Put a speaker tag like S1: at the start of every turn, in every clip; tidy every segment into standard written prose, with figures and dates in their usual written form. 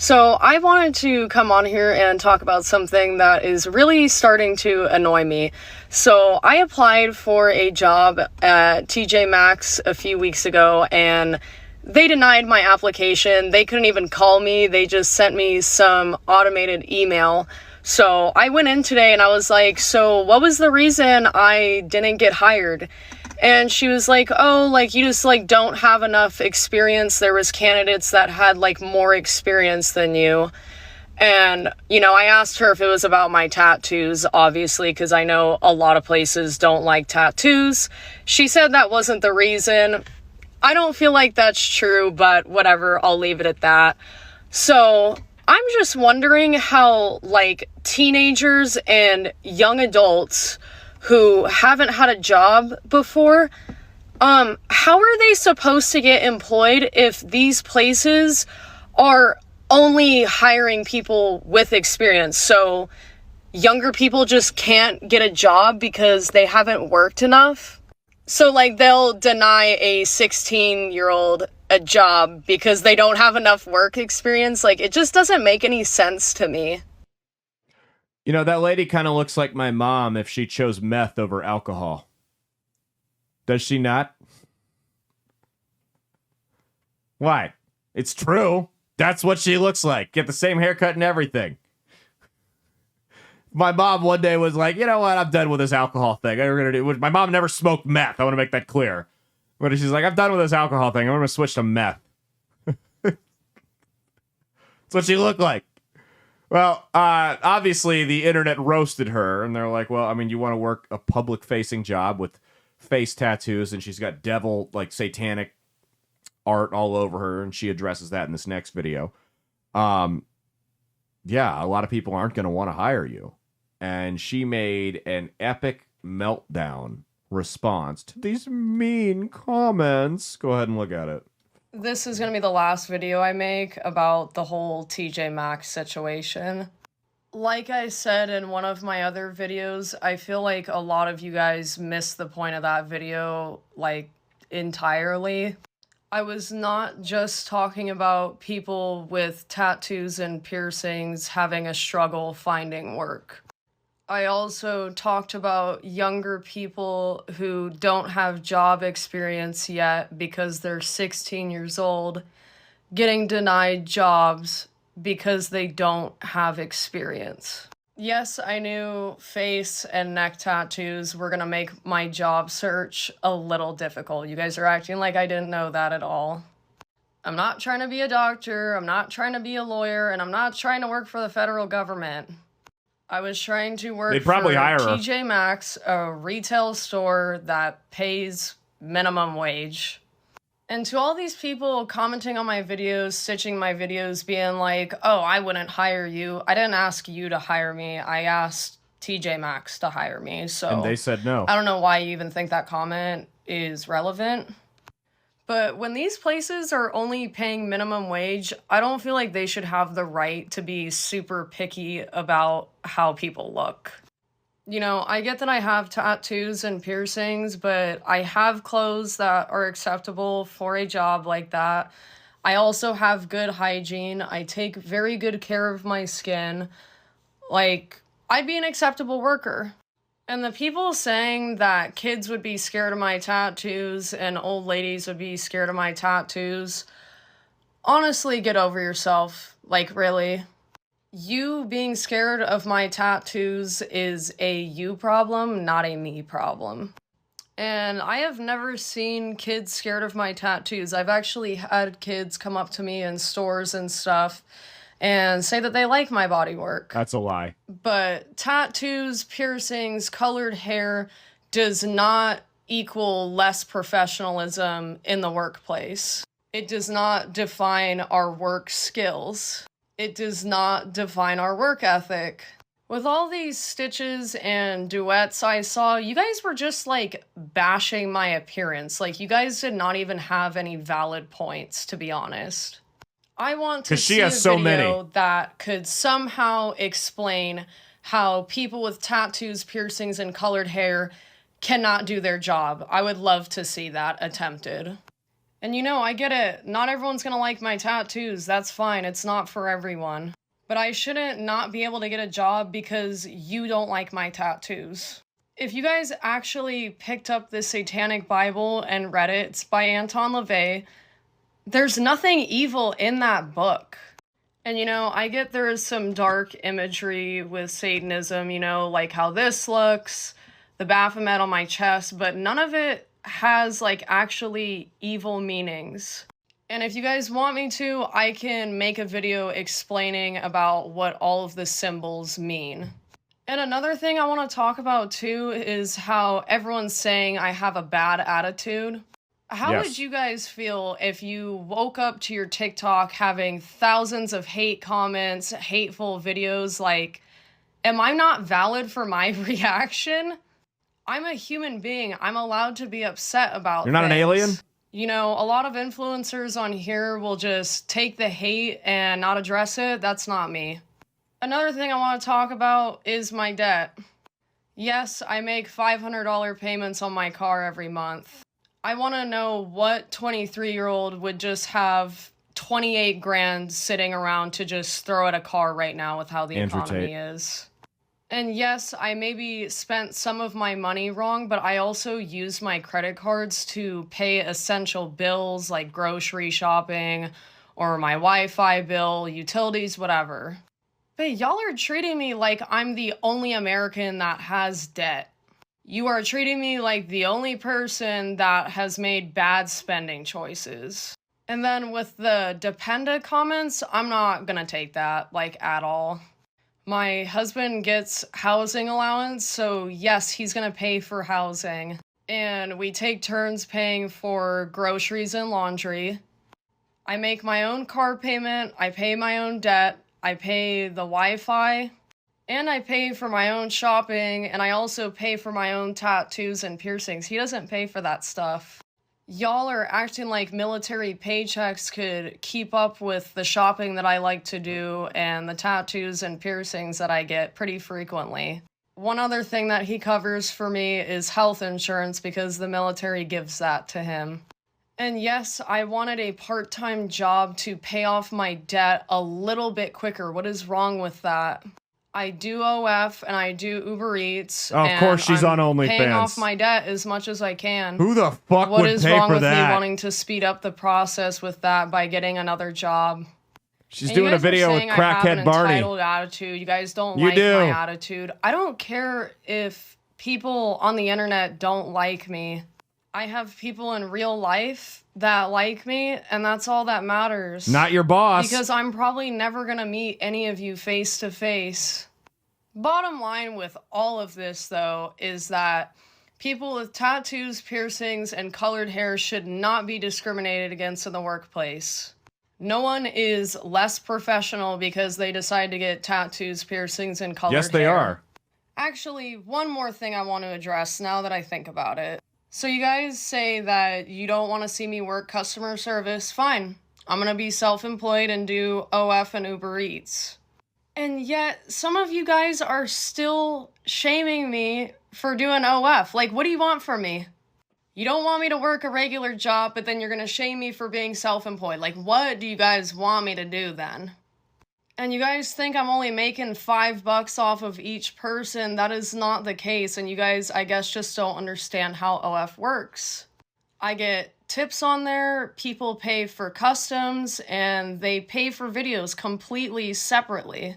S1: So I wanted to come on here and talk about something that is really starting to annoy me. So I applied for a job at TJ Maxx a few weeks ago and they denied my application. They couldn't even call me. They just sent me some automated email. So I went in today and I was like, so what was the reason I didn't get hired? And she was like, oh, like, you just, like, don't have enough experience. There was candidates that had, like, more experience than you. And, you know, I asked her if it was about my tattoos, obviously, because I know a lot of places don't like tattoos. She said that wasn't the reason. I don't feel like that's true, but whatever, I'll leave it at that. So I'm just wondering how, like, teenagers and young adults who haven't had a job before, how are they supposed to get employed if these places are only hiring people with experience? So younger people just can't get a job because they haven't worked enough. So, like, they'll deny a 16-year-old a job because they don't have enough work experience. Like, it just doesn't make any sense to me.
S2: You know, that lady kind of looks like my mom if she chose meth over alcohol. Does she not? Why? It's true. That's what she looks like. Get the same haircut and everything. My mom one day was like, you know what? I'm done with this alcohol thing. My mom never smoked meth. I want to make that clear. But she's like, I'm done with this alcohol thing. I'm going to switch to meth. That's what she looked like. Well, obviously the internet roasted her, and they're like, well, I mean, you want to work a public-facing job with face tattoos, and she's got devil, like, satanic art all over her, and she addresses that in this next video. Yeah, a lot of people aren't going to want to hire you. And she made an epic meltdown response to these mean comments. Go ahead and look at it.
S1: This is going to be the last video I make about the whole TJ Maxx situation. Like I said in one of my other videos, I feel like a lot of you guys missed the point of that video, like, entirely. I was not just talking about people with tattoos and piercings having a struggle finding work. I also talked about younger people who don't have job experience yet because they're 16 years old getting denied jobs because they don't have experience. Yes, I knew face and neck tattoos were gonna make my job search a little difficult. You guys are acting like I didn't know that at all. I'm not trying to be a doctor, I'm not trying to be a lawyer, and I'm not trying to work for the federal government. I was trying to work
S2: They'd probably
S1: for
S2: hire her.
S1: TJ Maxx, a retail store that pays minimum wage. And to all these people commenting on my videos, stitching my videos, being like, oh, I wouldn't hire you. I didn't ask you to hire me. I asked TJ Maxx to hire me. So
S2: And they said no.
S1: I don't know why you even think that comment is relevant. But when these places are only paying minimum wage, I don't feel like they should have the right to be super picky about how people look. You know, I get that I have tattoos and piercings, but I have clothes that are acceptable for a job like that. I also have good hygiene. I take very good care of my skin. Like, I'd be an acceptable worker. And the people saying that kids would be scared of my tattoos and old ladies would be scared of my tattoos, honestly, get over yourself. Like, really. You being scared of my tattoos is a you problem, not a me problem. And I have never seen kids scared of my tattoos. I've actually had kids come up to me in stores and stuff and say that they like my body work.
S2: That's a lie.
S1: But tattoos, piercings, colored hair does not equal less professionalism in the workplace. It does not define our work skills. It does not define our work ethic. With all these stitches and duets I saw, you guys were just, like, bashing my appearance. Like, you guys did not even have any valid points, to be honest. I want to see a video that could somehow explain how people with tattoos, piercings, and colored hair cannot do their job. I would love to see that attempted. And you know, I get it. Not everyone's gonna like my tattoos. That's fine. It's not for everyone. But I shouldn't not be able to get a job because you don't like my tattoos. If you guys actually picked up the Satanic Bible and read it, it's by Anton LaVey, there's nothing evil in that book. And you know, I get there is some dark imagery with Satanism, you know, like how this looks, the Baphomet on my chest, but none of it has like actually evil meanings. And if you guys want me to, I can make a video explaining about what all of the symbols mean. And another thing I want to talk about too is how everyone's saying I have a bad attitude. How
S2: Yes.
S1: would you guys feel if you woke up to your TikTok having thousands of hate comments, hateful videos? Like, am I not valid for my reaction? I'm a human being. I'm allowed to be upset about
S2: You're not an
S1: things.
S2: alien?
S1: You know, a lot of influencers on here will just take the hate and not address it. That's not me. Another thing I want to talk about is my debt. Yes, I make $500 payments on my car every month. I want to know what 23-year-old would just have 28 grand sitting around to just throw at a car right now with how the
S2: Andrew
S1: economy
S2: Tate.
S1: is. And yes, I maybe spent some of my money wrong, but I also use my credit cards to pay essential bills like grocery shopping or my Wi-Fi bill, utilities, whatever. But y'all are treating me like I'm the only American that has debt. You are treating me like the only person that has made bad spending choices. And then with the dependent comments, I'm not gonna take that, like, at all. My husband gets housing allowance, so yes, he's gonna pay for housing. And we take turns paying for groceries and laundry. I make my own car payment, I pay my own debt, I pay the Wi-Fi, and I pay for my own shopping, and I also pay for my own tattoos and piercings. He doesn't pay for that stuff. Y'all are acting like military paychecks could keep up with the shopping that I like to do and the tattoos and piercings that I get pretty frequently. One other thing that he covers for me is health insurance because the military gives that to him. And yes, I wanted a part-time job to pay off my debt a little bit quicker. What is wrong with that? I do OF and I do Uber Eats.
S2: Oh, of course she's on
S1: I'm paying
S2: OnlyFans.
S1: off my debt as much as I can.
S2: Who the fuck
S1: What
S2: would
S1: is
S2: pay
S1: wrong
S2: for
S1: with me
S2: that?
S1: wanting to speed up the process with that by getting another job?
S2: She's
S1: And you
S2: doing a
S1: guys are
S2: video with
S1: saying I have
S2: crackhead
S1: an
S2: Barney.
S1: entitled attitude. You guys don't
S2: You
S1: like
S2: do.
S1: my attitude. I don't care if people on the internet don't like me. I have people in real life that like me, and that's all that matters.
S2: Not your boss.
S1: Because I'm probably never gonna meet any of you face to face. Bottom line with all of this, though, is that people with tattoos, piercings, and colored hair should not be discriminated against in the workplace. No one is less professional because they decide to get tattoos, piercings, and colored hair.
S2: Yes, they are.
S1: Actually, one more thing I want to address now that I think about it. So you guys say that you don't want to see me work customer service. Fine. I'm going to be self-employed and do OF and Uber Eats. And yet, some of you guys are still shaming me for doing OF. Like, what do you want from me? You don't want me to work a regular job, but then you're going to shame me for being self-employed. Like, what do you guys want me to do then? And you guys think I'm only making $5 off of each person. That is not the case. And you guys, I guess, just don't understand how OF works. I get tips on there, people pay for customs, and they pay for videos completely separately.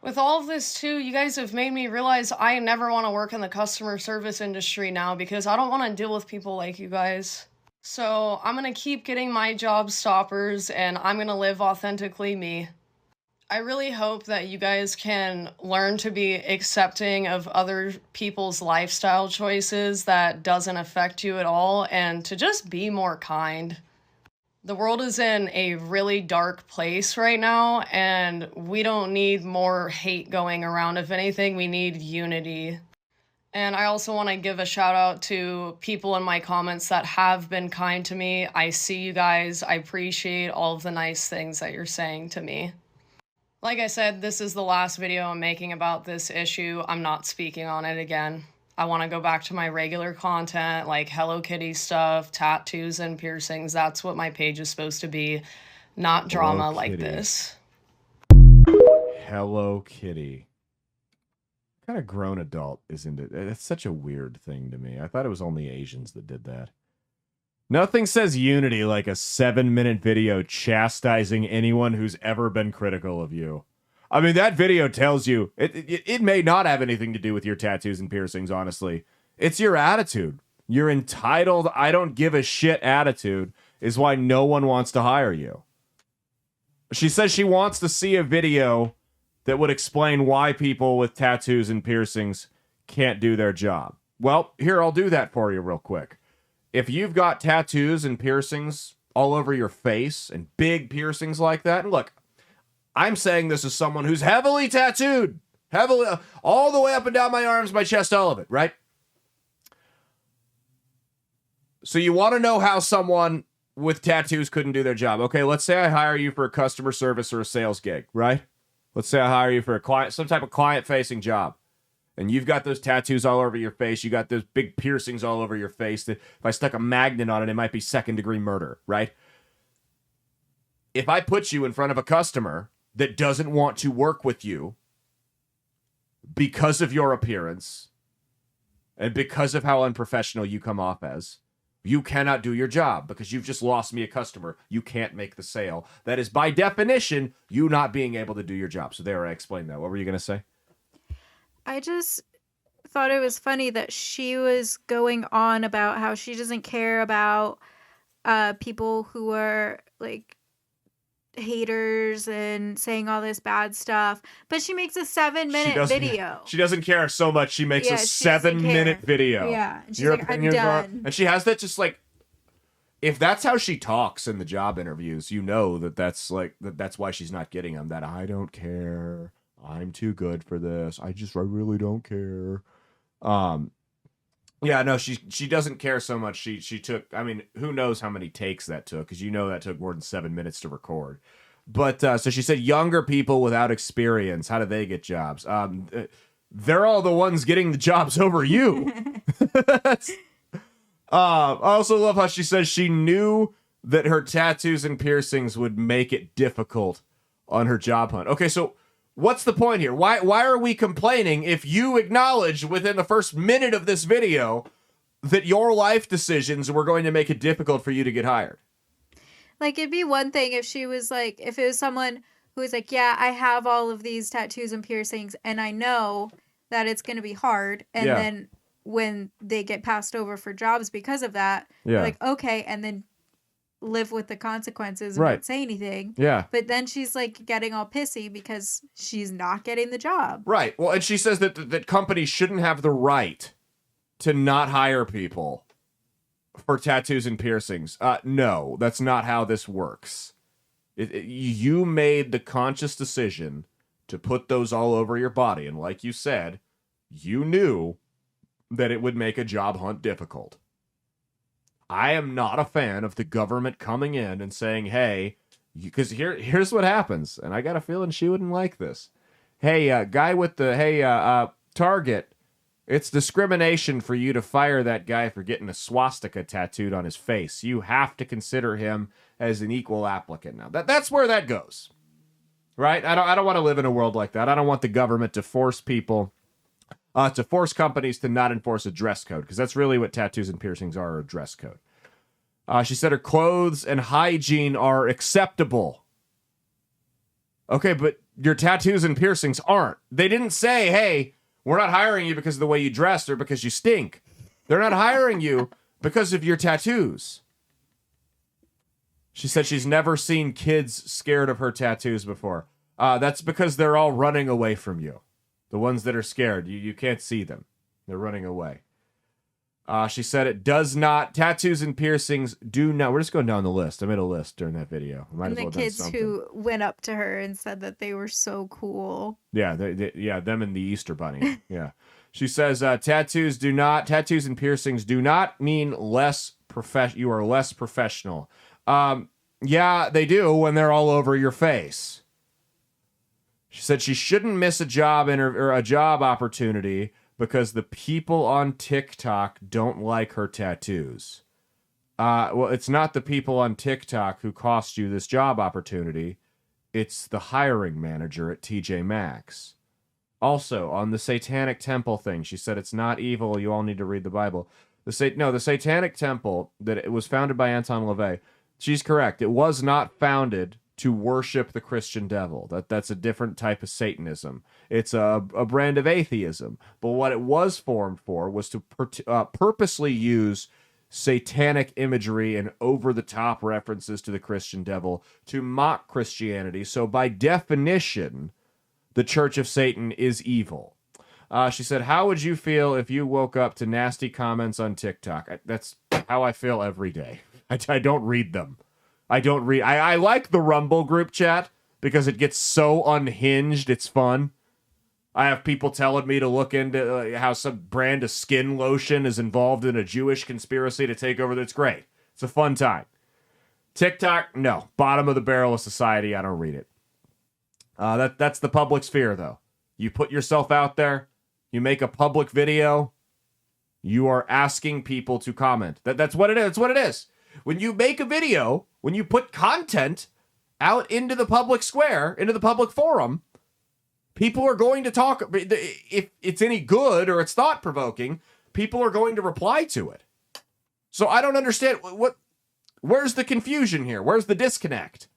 S1: With all of this too, you guys have made me realize I never want to work in the customer service industry now because I don't want to deal with people like you guys. So I'm going to keep getting my job stoppers and I'm going to live authentically me. I really hope that you guys can learn to be accepting of other people's lifestyle choices that doesn't affect you at all and to just be more kind. The world is in a really dark place right now, and we don't need more hate going around. If anything, we need unity. And I also want to give a shout out to people in my comments that have been kind to me. I see you guys. I appreciate all of the nice things that you're saying to me. Like I said, this is the last video I'm making about this issue. I'm not speaking on it again. I want to go back to my regular content, like Hello Kitty stuff, tattoos and piercings. That's what my page is supposed to be, not drama
S2: Hello
S1: like
S2: Kitty.
S1: this.
S2: Hello Kitty. What kind of grown adult is into it? It's such a weird thing to me. I thought it was only Asians that did that. Nothing says unity like a 7-minute video chastising anyone who's ever been critical of you. I mean, that video tells you, it may not have anything to do with your tattoos and piercings, honestly. It's your attitude. Your entitled, I don't give a shit attitude is why no one wants to hire you. She says she wants to see a video that would explain why people with tattoos and piercings can't do their job. Well, here, I'll do that for you real quick. If you've got tattoos and piercings all over your face and big piercings like that, and look, I'm saying this as someone who's heavily tattooed, heavily, all the way up and down my arms, my chest, all of it, right? So you want to know how someone with tattoos couldn't do their job. Okay, let's say I hire you for a customer service or a sales gig, right? Let's say I hire you for a client, some type of client-facing job. And you've got those tattoos all over your face. You got those big piercings all over your face that if I stuck a magnet on it, it might be second-degree murder, right? If I put you in front of a customer that doesn't want to work with you because of your appearance and because of how unprofessional you come off as, you cannot do your job because you've just lost me a customer. You can't make the sale. That is, by definition, you not being able to do your job. So there, I explained that. What were you going to say?
S3: I just thought it was funny that she was going on about how she doesn't care about people who are like haters and saying all this bad stuff, but she makes a 7-minute video.
S2: She doesn't care so much. She makes a 7-minute video.
S3: Yeah, and she's like, I'm done.
S2: And she has that just like, if that's how she talks in the job interviews, you know that's why she's not getting them. That I don't care. I'm too good for this. I really don't care. Yeah, no, she doesn't care so much. She took, I mean, who knows how many takes that took, because you know that took more than 7 minutes to record. But so she said younger people without experience, how do they get jobs? They're all the ones getting the jobs over you. I also love how she says she knew that her tattoos and piercings would make it difficult on her job hunt. Okay, so what's the point here? Why are we complaining if you acknowledge within the first minute of this video that your life decisions were going to make it difficult for you to get hired?
S3: Like, it'd be one thing if she was like, if it was someone who was like, yeah, I have all of these tattoos and piercings and I know that it's going to be hard. And then when they get passed over for jobs because of that, they're like, okay, and then live with the consequences and not say anything. Yeah. But then she's like getting all pissy because she's not getting the job.
S2: Right. Well, and she says that companies shouldn't have the right to not hire people for tattoos and piercings. No, that's not how this works. You made the conscious decision to put those all over your body. And like you said, you knew that it would make a job hunt difficult. I am not a fan of the government coming in and saying, hey, because here's what happens. And I got a feeling she wouldn't like this. Hey, guy with the, Target, it's discrimination for you to fire that guy for getting a swastika tattooed on his face. You have to consider him as an equal applicant now. That's where that goes. Right? I don't want to live in a world like that. I don't want the government to force people, to force companies to not enforce a dress code, because that's really what tattoos and piercings are, a dress code. She said her clothes and hygiene are acceptable. Okay, but your tattoos and piercings aren't. They didn't say, hey, we're not hiring you because of the way you dressed or because you stink. They're not hiring you because of your tattoos. She said she's never seen kids scared of her tattoos before. That's because they're all running away from you. The ones that are scared, you can't see them. They're running away. She said it does not, tattoos and piercings do not, we're just going down the list. I made a list during that video.
S3: And the kids who went up to her and said that they were so cool.
S2: Yeah, them and the Easter Bunny. Yeah. She says tattoos and piercings do not mean you are less professional. Yeah, they do when they're all over your face. She said she shouldn't miss a job or a job opportunity because the people on TikTok don't like her tattoos. Well, it's not the people on TikTok who cost you this job opportunity. It's the hiring manager at TJ Maxx. Also, on the Satanic Temple thing, she said it's not evil. You all need to read the Bible. The Satanic Temple, that it was founded by Anton LaVey. She's correct. It was not founded to worship the Christian devil. That's a different type of Satanism. It's a brand of atheism. But what it was formed for was to purposely use satanic imagery and over-the-top references to the Christian devil to mock Christianity. So by definition, the Church of Satan is evil. She said, how would you feel if you woke up to nasty comments on TikTok? That's how I feel every day. I don't read them. I like the Rumble group chat because it gets so unhinged. It's fun. I have people telling me to look into how some brand of skin lotion is involved in a Jewish conspiracy to take over. That's great. It's a fun time. TikTok, no. Bottom of the barrel of society. I don't read it. That's the public sphere, though. You put yourself out there. You make a public video. You are asking people to comment. That's what it is. That's what it is. When you make a video, when you put content out into the public square, into the public forum, people are going to talk. If it's any good or it's thought-provoking, people are going to reply to it. So I don't understand. Where's the confusion here? Where's the disconnect?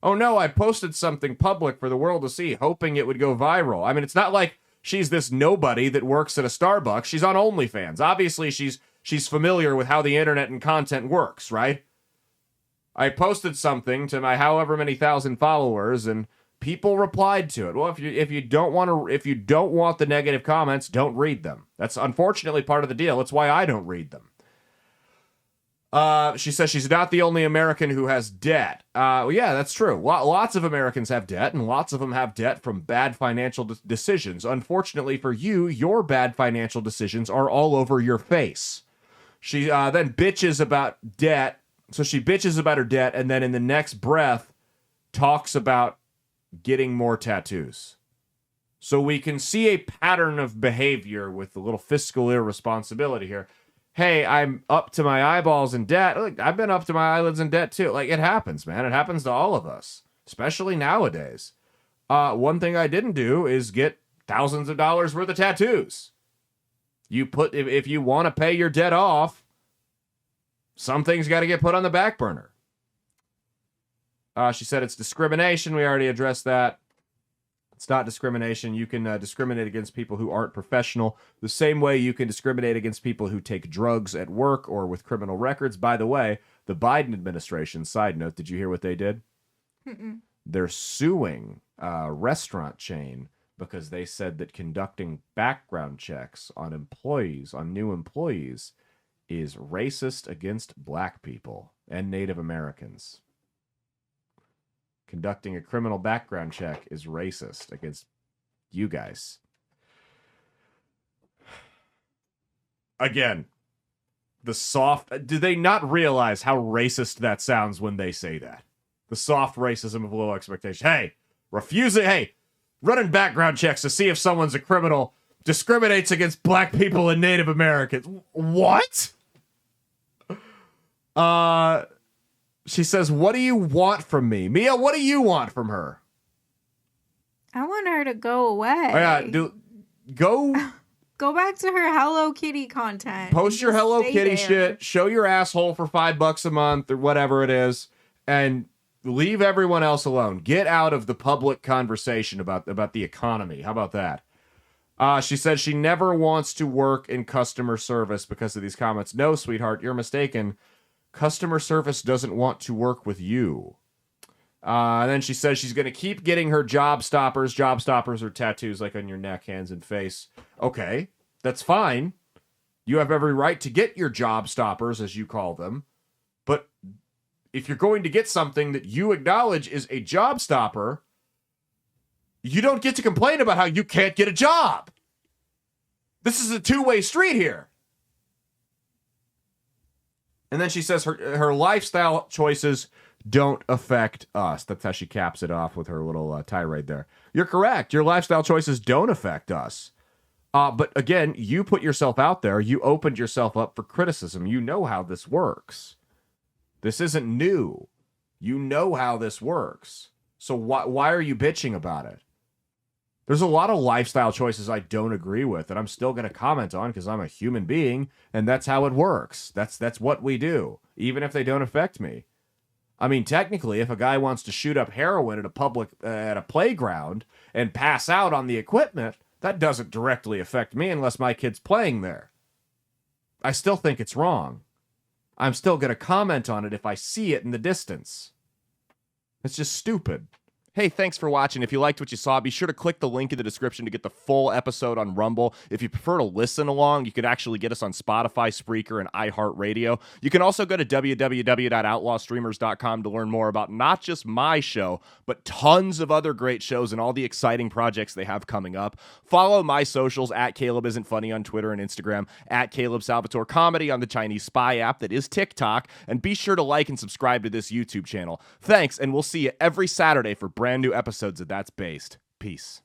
S2: Oh no, I posted something public for the world to see, hoping it would go viral. I mean, it's not like she's this nobody that works at a Starbucks. She's on OnlyFans. Obviously, she's familiar with how the internet and content works, right? I posted something to my however many thousand followers, and people replied to it. Well, if you don't want the negative comments, don't read them. That's unfortunately part of the deal. It's why I don't read them. She says she's not the only American who has debt. Well, yeah, that's true. Lots of Americans have debt, and lots of them have debt from bad financial decisions. Unfortunately for you, your bad financial decisions are all over your face. She then bitches about debt. So she bitches about her debt, and then in the next breath talks about getting more tattoos. So we can see a pattern of behavior with a little fiscal irresponsibility here. Hey, I'm up to my eyeballs in debt. Look, I've been up to my eyelids in debt too. Like, it happens, man. It happens to all of us, especially nowadays. One thing I didn't do is get thousands of dollars worth of tattoos. If you want to pay your debt off, some things got to get put on the back burner. She said it's discrimination. We already addressed that. It's not discrimination. You can discriminate against people who aren't professional the same way you can discriminate against people who take drugs at work or with criminal records. By the way, the Biden administration, side note, did you hear what they did?
S3: Mm-mm.
S2: They're suing a restaurant chain because they said that conducting background checks on new employees, is racist against black people and Native Americans. Conducting a criminal background check is racist against you guys. Again, do they not realize how racist that sounds when they say that? The soft racism of low expectation. Hey, running background checks to see if someone's a criminal discriminates against black people and Native Americans. What? She says, what do you want from me? Mia, what do you want from her?
S3: I want her to go away.
S2: Oh, yeah, go
S3: back to her Hello Kitty content.
S2: Post your Hello Kitty shit, show your asshole for $5 a month or whatever it is, and leave everyone else alone. Get out of the public conversation about the economy. How about that? She says she never wants to work in customer service because of these comments. No, sweetheart, you're mistaken. Customer service doesn't want to work with you. And then she says she's going to keep getting her job stoppers. Job stoppers are tattoos like on your neck, hands, and face. Okay, that's fine. You have every right to get your job stoppers, as you call them. But if you're going to get something that you acknowledge is a job stopper, you don't get to complain about how you can't get a job. This is a two-way street here. And then she says her lifestyle choices don't affect us. That's how she caps it off with her little tirade there. You're correct. Your lifestyle choices don't affect us. But again, you put yourself out there. You opened yourself up for criticism. You know how this works. This isn't new. You know how this works. So why are you bitching about it? There's a lot of lifestyle choices I don't agree with that I'm still going to comment on because I'm a human being, and that's how it works. That's what we do, even if they don't affect me. I mean, technically, if a guy wants to shoot up heroin at a playground and pass out on the equipment, that doesn't directly affect me unless my kid's playing there. I still think it's wrong. I'm still going to comment on it if I see it in the distance. It's just stupid.
S4: Hey, thanks for watching. If you liked what you saw, be sure to click the link in the description to get the full episode on Rumble. If you prefer to listen along, you could actually get us on Spotify, Spreaker, and iHeartRadio. You can also go to www.outlawstreamers.com to learn more about not just my show, but tons of other great shows and all the exciting projects they have coming up. Follow my socials at Caleb Isn't Funny on Twitter and Instagram, at Caleb Salvatore Comedy on the Chinese Spy app that is TikTok, and be sure to like and subscribe to this YouTube channel. Thanks, and we'll see you every Saturday for brand new episodes of That's Based. Peace.